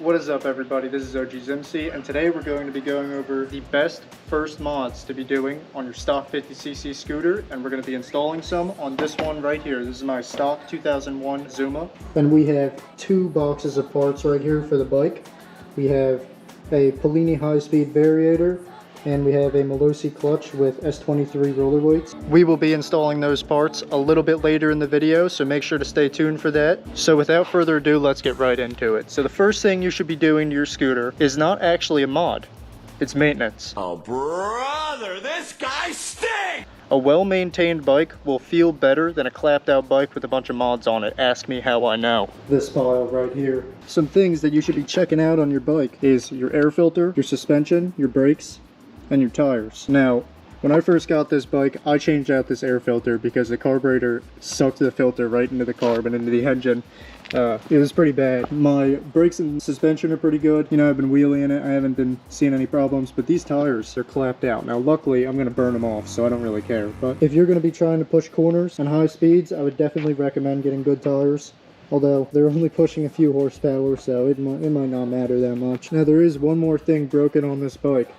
What is up, everybody? This is OG Zimc, and today we're going to be going over the best first mods to be doing on your stock 50cc scooter, and we're going to be installing some on this one right here. This is my stock 2001 Zuma. And we have two boxes of parts right here for the bike. We have a Polini high-speed variator, and we have a Malossi clutch with S23 roller weights. We will be installing those parts a little bit later in the video, so make sure to stay tuned for that. So without further ado, let's get right into it. So the first thing you should be doing to your scooter is not actually a mod, it's maintenance. Oh brother, this guy stinks! A well-maintained bike will feel better than a clapped-out bike with a bunch of mods on it. Ask me how I know. This pile right here. Some things that you should be checking out on your bike is your air filter, your suspension, your brakes, and your tires. Now, when I first got this bike, I changed out this air filter because the carburetor sucked the filter right into the carb and into the engine. It was pretty bad. My brakes and suspension are pretty good. You know, I've been wheeling it. I haven't been seeing any problems, but these tires are clapped out. Now, luckily, I'm gonna burn them off, so I don't really care. But if you're gonna be trying to push corners and high speeds, I would definitely recommend getting good tires. Although, they're only pushing a few horsepower, so it might not matter that much. Now, there is one more thing broken on this bike,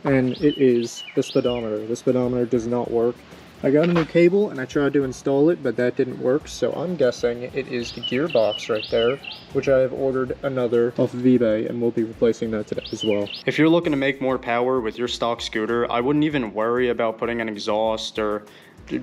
and it is the speedometer. The speedometer does not work. I got a new cable and I tried to install it, but that didn't work, so I'm guessing it is the gearbox right there, which I have ordered another off of eBay, and we'll be replacing that today as well. If you're looking to make more power with your stock scooter, I wouldn't even worry about putting an exhaust or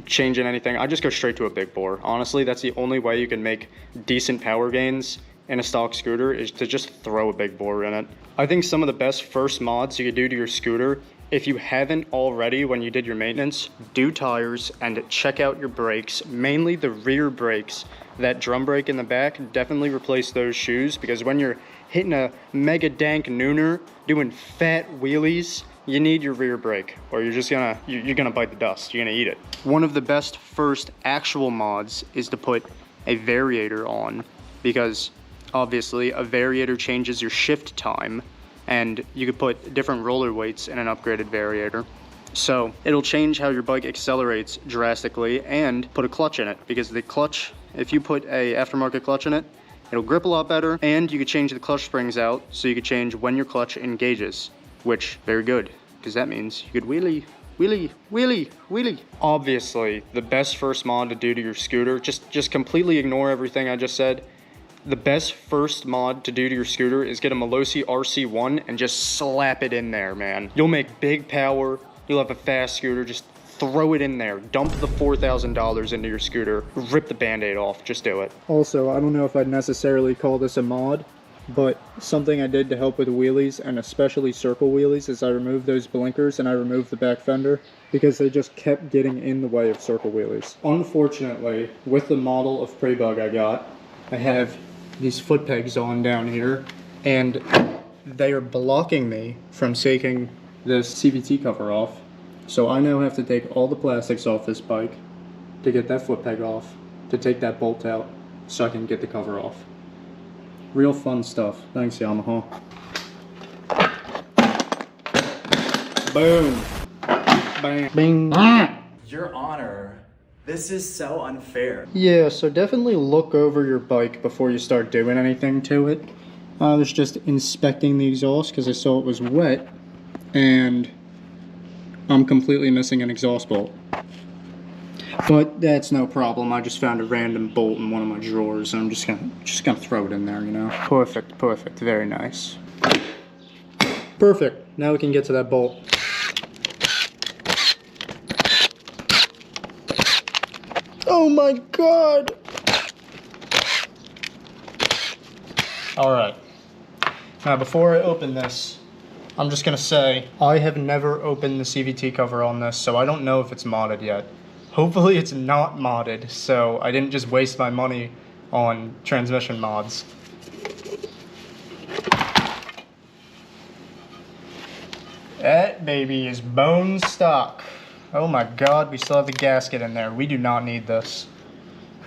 changing anything. I just go straight to a big bore. Honestly, that's the only way you can make decent power gains in a stock scooter, is to just throw a big bore in it. I think some of the best first mods you could do to your scooter, if you haven't already when you did your maintenance, do tires and check out your brakes, mainly the rear brakes. That drum brake in the back, definitely replace those shoes, because when you're hitting a mega dank nooner, doing fat wheelies, you need your rear brake, or you're just gonna, you're gonna bite the dust, you're gonna eat it. One of the best first actual mods is to put a variator on, because obviously, a variator changes your shift time, and you could put different roller weights in an upgraded variator. So it'll change how your bike accelerates drastically, and put a clutch in it, because the clutch, if you put a aftermarket clutch in it, it'll grip a lot better, and you could change the clutch springs out, so you could change when your clutch engages, which, very good, because that means you could wheelie, wheelie, wheelie, wheelie. Obviously, the best first mod to do to your scooter, just completely ignore everything I just said. The best first mod to do to your scooter is get a Malossi RC1 and just slap it in there, man. You'll make big power, you'll have a fast scooter, just throw it in there. Dump the $4,000 into your scooter, rip the band-aid off, just do it. Also, I don't know if I'd necessarily call this a mod, but something I did to help with wheelies, and especially circle wheelies, is I removed those blinkers and I removed the back fender, because they just kept getting in the way of circle wheelies. Unfortunately, with the model of prebug I got, I have these foot pegs on down here, and they are blocking me from taking this CVT cover off. So I now have to take all the plastics off this bike to get that foot peg off, to take that bolt out, so I can get the cover off. Real fun stuff. Thanks, Yamaha. Boom. Bang. Bing. Your Honor, this is so unfair. Yeah, so definitely look over your bike before you start doing anything to it. I was just inspecting the exhaust because I saw it was wet, and I'm completely missing an exhaust bolt. But that's no problem. I just found a random bolt in one of my drawers, and I'm just gonna throw it in there, you know. Perfect, perfect, very nice. Perfect. Now we can get to that bolt. Oh my god! Alright. Now before I open this, I'm just gonna say, I have never opened the CVT cover on this, so I don't know if it's modded yet. Hopefully it's not modded, so I didn't just waste my money on transmission mods. That baby is bone stock. Oh my god, we still have the gasket in there. We do not need this.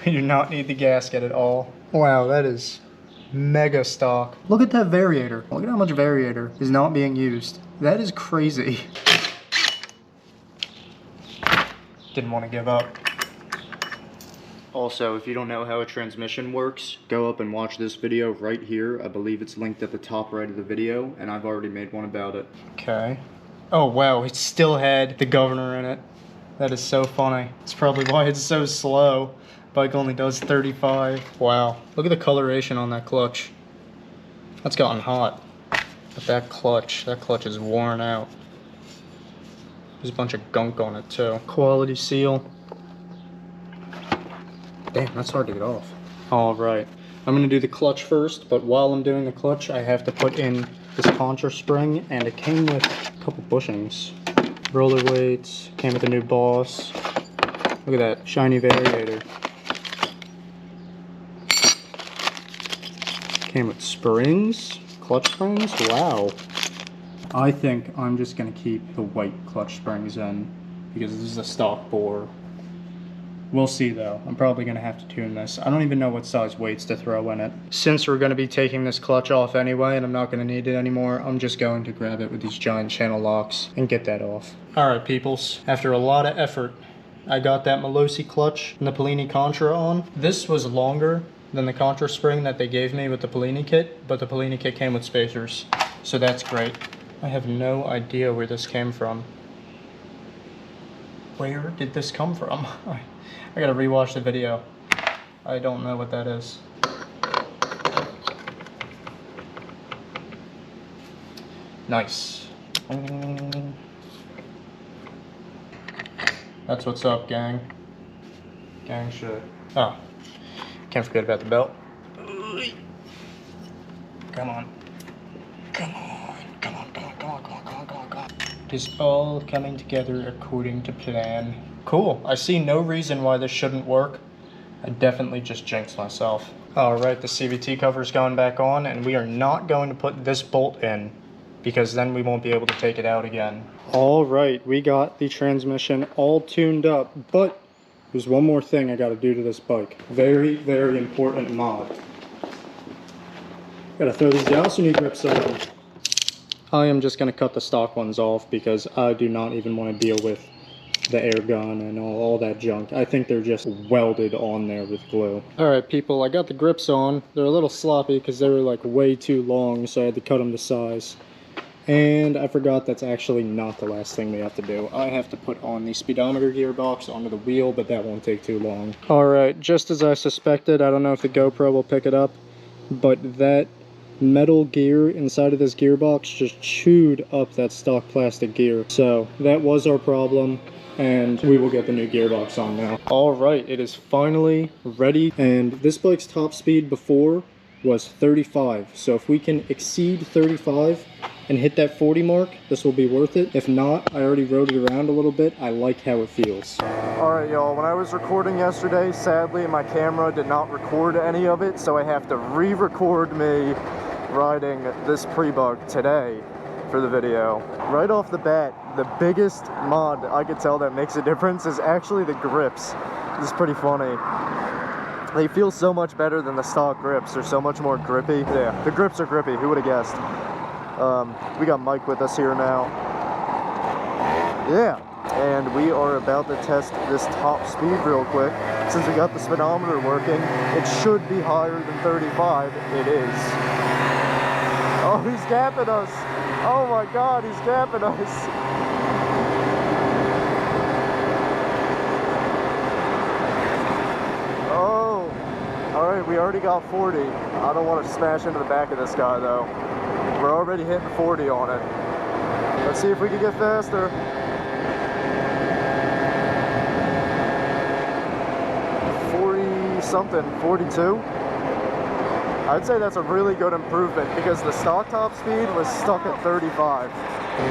We do not need the gasket at all. Wow, that is mega stock. Look at that variator. Look at how much variator is not being used. That is crazy. Didn't want to give up. Also, if you don't know how a transmission works, go up and watch this video right here. I believe it's linked at the top right of the video, and I've already made one about it. Okay. Oh wow, it still had the governor in it. That is so funny. It's probably why it's so slow. Bike only does 35. Wow, look at the coloration on that clutch. That's gotten hot. But that clutch is worn out. There's a bunch of gunk on it too. Quality seal. Damn, that's hard to get off. All right, I'm gonna do the clutch first, but while I'm doing the clutch, I have to put in this contra spring, and it came with a couple bushings. Roller weights, came with a new boss. Look at that, shiny variator. Came with springs, clutch springs, wow. I think I'm just gonna keep the white clutch springs in, because this is a stock bore. We'll see though. I'm probably gonna have to tune this. I don't even know what size weights to throw in it. Since we're gonna be taking this clutch off anyway and I'm not gonna need it anymore, I'm just going to grab it with these giant channel locks and get that off. Alright peoples, after a lot of effort, I got that Melosi clutch and the Polini Contra on. This was longer than the Contra spring that they gave me with the Polini kit, but the Polini kit came with spacers, so that's great. I have no idea where this came from. Where did this come from? I gotta rewatch the video. I don't know what that is. Nice. That's what's up, gang. Gang shit. Oh, can't forget about the belt. Come on. Come on. Come on, come on, come on, come on, come on, come on, come on. It is all coming together according to plan. Cool. I see no reason why this shouldn't work. I definitely just jinxed myself. Alright, the CVT cover's going back on, and we are not going to put this bolt in, because then we won't be able to take it out again. Alright, we got the transmission all tuned up, but there's one more thing I gotta do to this bike. Very, very important mod. Gotta throw these Dowsony grips on. I am just gonna cut the stock ones off because I do not even want to deal with the air gun and all that junk. I think they're just welded on there with glue. Alright people, I got the grips on. They're a little sloppy because they were like way too long, so I had to cut them to size. And I forgot that's actually not the last thing we have to do. I have to put on the speedometer gearbox onto the wheel, but that won't take too long. Alright, just as I suspected, I don't know if the GoPro will pick it up, but that metal gear inside of this gearbox just chewed up that stock plastic gear. So that was our problem, and we will get the new gearbox on now. Alright, it is finally ready, and this bike's top speed before was 35. So if we can exceed 35 and hit that 40 mark, this will be worth it. If not, I already rode it around a little bit. I like how it feels. Alright y'all, when I was recording yesterday, sadly my camera did not record any of it, so I have to re-record me riding this prebug today for the video. Right off the bat, the biggest mod I could tell that makes a difference is actually the grips. This is pretty funny. They feel so much better than the stock grips. They're so much more grippy. Yeah, the grips are grippy. Who would have guessed? We got Mike with us here now. Yeah, and we are about to test this top speed real quick. Since we got the speedometer working, it should be higher than 35. It is. Oh, he's gapping us. Oh my God, he's gapping us. Oh, all right, we already got 40. I don't want to smash into the back of this guy though. We're already hitting 40 on it. Let's see if we can get faster. 40 something, 42. I'd say that's a really good improvement because the stock top speed was stuck at 35.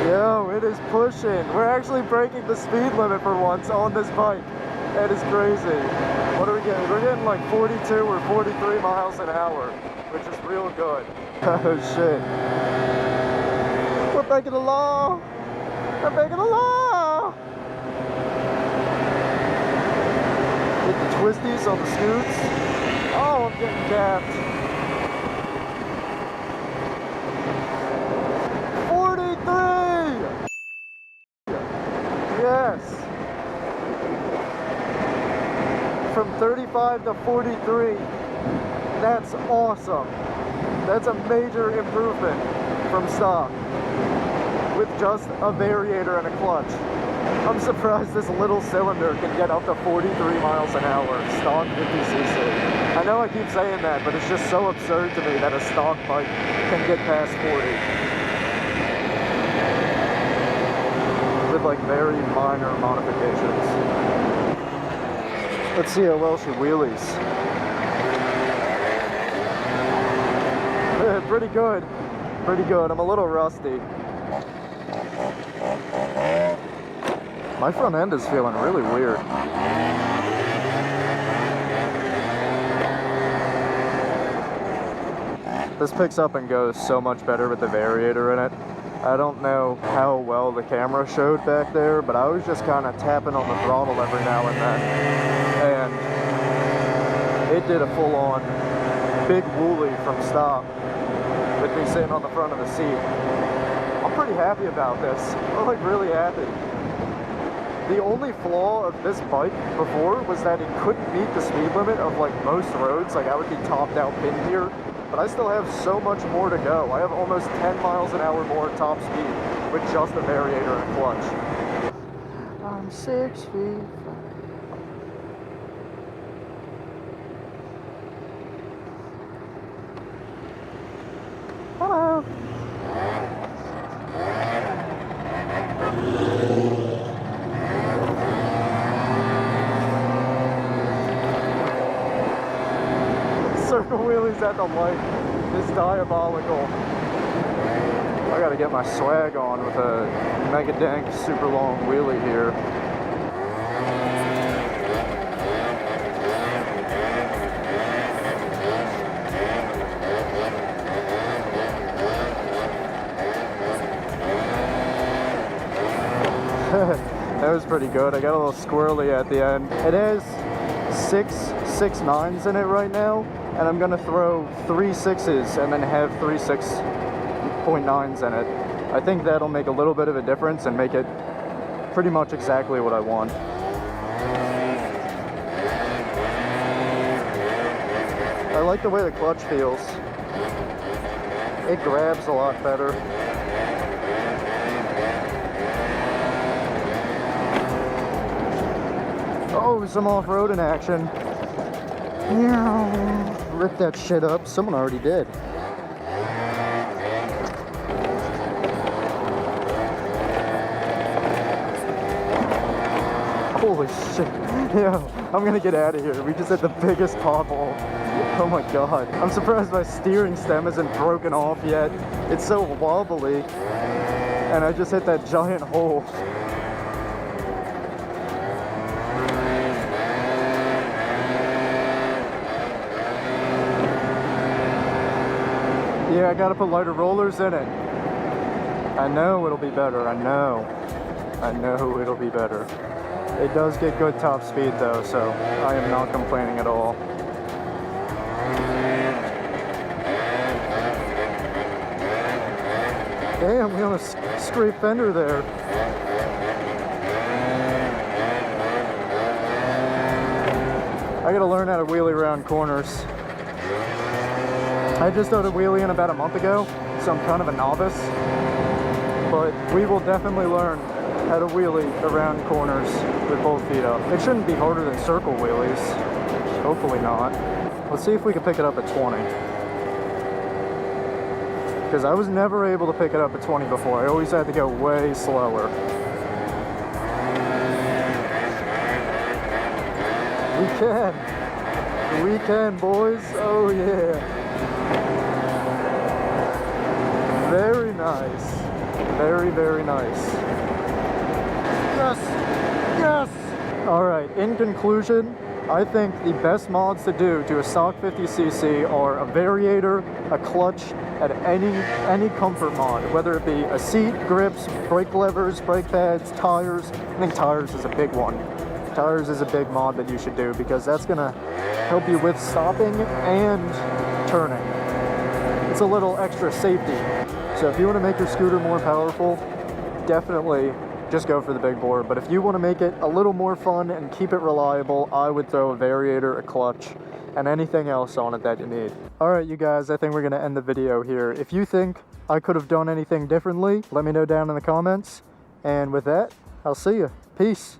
Yo, it is pushing. We're actually breaking the speed limit for once on this bike. That is crazy. What are we getting? We're getting like 42 or 43 miles an hour, which is real good. Oh shit. We're breaking the law. We're breaking the law. Hit the twisties on the scoots. Oh, I'm getting gapped. 43! Yes! From 35 35 to 43. That's awesome. That's a major improvement from stock with just a variator and a clutch. I'm surprised this little cylinder can get up to 43 miles an hour, stock 50cc. I know I keep saying that, but it's just so absurd to me that a stock bike can get past 40 with like very minor modifications. Let's see how well she wheelies. Pretty good. Pretty good. I'm a little rusty. My front end is feeling really weird. This picks up and goes so much better with the variator in it. I don't know how well the camera showed back there, but I was just kind of tapping on the throttle every now and then. And it did a full-on big woolie from stop with me sitting on the front of the seat. I'm pretty happy about this. I'm like really happy. The only flaw of this bike before was that it couldn't meet the speed limit of like most roads. Like I would be topped out pinned here, but I still have so much more to go. I have almost 10 miles an hour more top speed with just a variator and a clutch. I'm 6 feet. Hello. Circle wheelies at the light is diabolical. I gotta get my swag on with a mega dank super long wheelie here. That was pretty good. I got a little squirrely at the end. It has 6 9s in it right now, and I'm gonna throw 3 6s and then have 3 6.9s in it. I think that'll make a little bit of a difference and make it pretty much exactly what I want. I like the way the clutch feels. It grabs a lot better. Oh, some off-roading action. Rip that shit up. Someone already did. Holy shit. Yeah, I'm gonna get out of here. We just hit the biggest pothole. Oh my god. I'm surprised my steering stem isn't broken off yet. It's so wobbly. And I just hit that giant hole. Yeah, I gotta put lighter rollers in it. I know it'll be better, I know it'll be better. It does get good top speed though, so I am not complaining at all. Damn, we almost scraped fender there. I gotta learn how to wheelie around corners. I just started wheeling about a month ago, so I'm kind of a novice. But we will definitely learn how to wheelie around corners with both feet up. It shouldn't be harder than circle wheelies. Hopefully not. Let's see if we can pick it up at 20. Because I was never able to pick it up at 20 before. I always had to go way slower. We can. We can, boys. Oh yeah. Very nice. Very, very nice. Yes! Yes! Alright, in conclusion, I think the best mods to do to a stock 50cc are a variator, a clutch, and any comfort mod, whether it be a seat, grips, brake levers, brake pads, tires. I think tires is a big one. Tires is a big mod that you should do because that's gonna help you with stopping and turning. It's a little extra safety. So if you want to make your scooter more powerful, definitely just go for the big bore. But if you want to make it a little more fun and keep it reliable, I would throw a variator, a clutch, and anything else on it that you need. All right, you guys, I think we're gonna end the video here. If you think I could have done anything differently, let me know down in the comments. And with that, I'll see you. Peace.